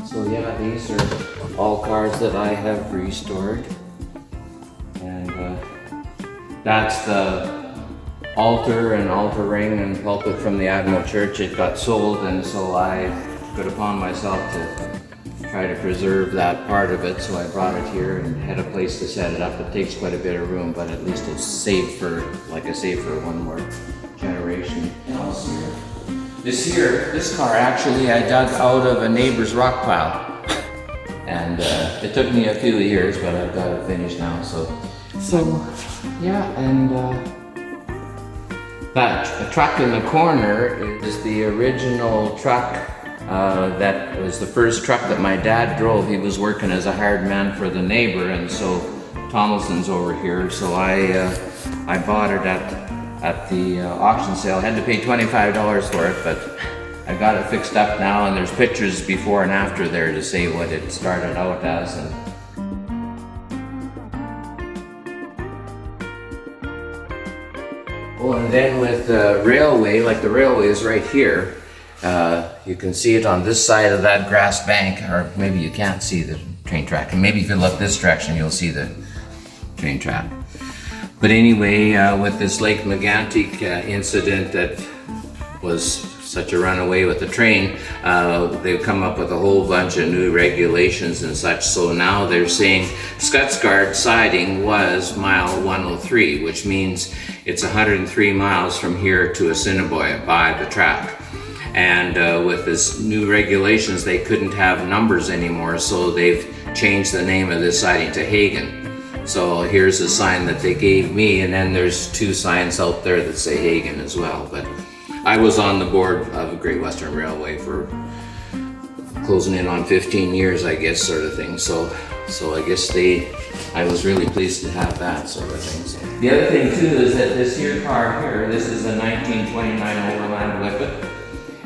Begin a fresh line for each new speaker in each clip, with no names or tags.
So yeah, these are all cars that I have restored. And that's the altar and altar ring and pulpit from the Admiral Church. It got sold, and so I took it upon myself to try to preserve that part of it. So I brought it here and had a place to set it up. It takes quite a bit of room, but at least it's saved for, like I say, for one more generation. This car actually I dug out of a neighbor's rock pile. And it took me a few years, but I've got it finished now. So yeah, and that truck in the corner is the original truck that was the first truck that my dad drove. He was working as a hired man for the neighbor, and so Tomlinson's over here. So I bought it at the auction sale. I had to pay $25 for it, but I got it fixed up now, and there's pictures before and after there to say what it started out as. And then with the railway, like the railway is right here, you can see it on this side of that grass bank, or maybe you can't see the train track, and maybe if you look this direction you'll see the train track. But anyway, with this Lake Megantic incident that was such a runaway with the train, they've come up with a whole bunch of new regulations and such. So now they're saying Scotsguard siding was mile 103, which means it's 103 miles from here to Assiniboia by the track. And with this new regulations, they couldn't have numbers anymore, so they've changed the name of this siding to Hagen. So here's a sign that they gave me, and then there's two signs out there that say Hagen as well. But I was on the board of Great Western Railway for closing in on 15 years, I guess, sort of thing. So I guess I was really pleased to have that sort of thing. So. The other thing too is that this here car here, this is a 1929 Overland Whippet.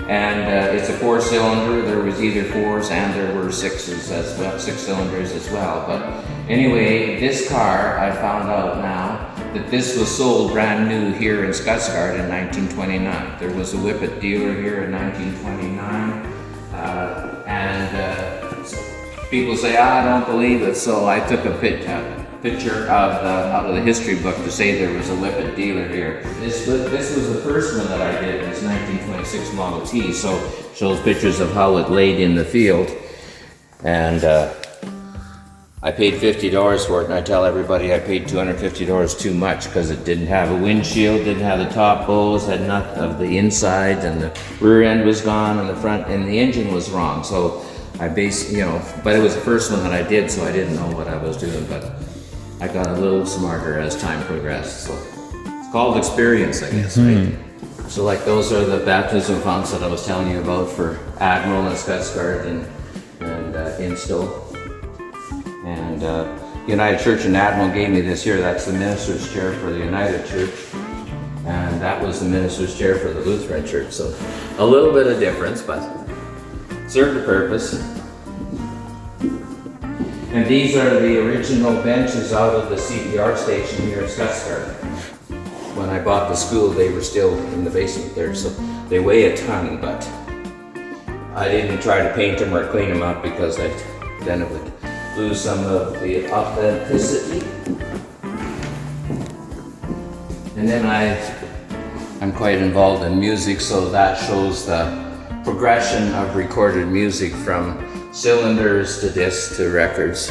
And it's a 4-cylinder. There was either 4s and there were 6s as well, 6 cylinders as well. But anyway, this car, I found out now that this was sold brand new here in Scotsguard in 1929. There was a Whippet dealer here in 1929. So people say, I don't believe it. So I took a picture out of the history book to say there was a Whippet dealer here. This was the first one that I did, this 1926 Model T, so shows pictures of how it laid in the field. And I paid $50 for it, and I tell everybody I paid $250 too much because it didn't have a windshield, didn't have the top bows, had nothing of the inside, and the rear end was gone, and the front, and the engine was wrong. So I but it was the first one that I did, so I didn't know what I was doing, but I got a little smarter as time progressed. So it's called experience, I guess, right? So like those are the baptism fonts that I was telling you about for Admiral and Scotsguard and Instill. And United Church and Admiral gave me this here. That's the minister's chair for the United Church. And that was the minister's chair for the Lutheran Church. So a little bit of difference, but served a purpose. And these are the original benches out of the CPR station here in Scotsguard. When I bought the school, they were still in the basement there, so they weigh a ton, but I didn't try to paint them or clean them up because then it would lose some of the authenticity. And then I'm quite involved in music, so that shows the progression of recorded music from cylinders to discs to records.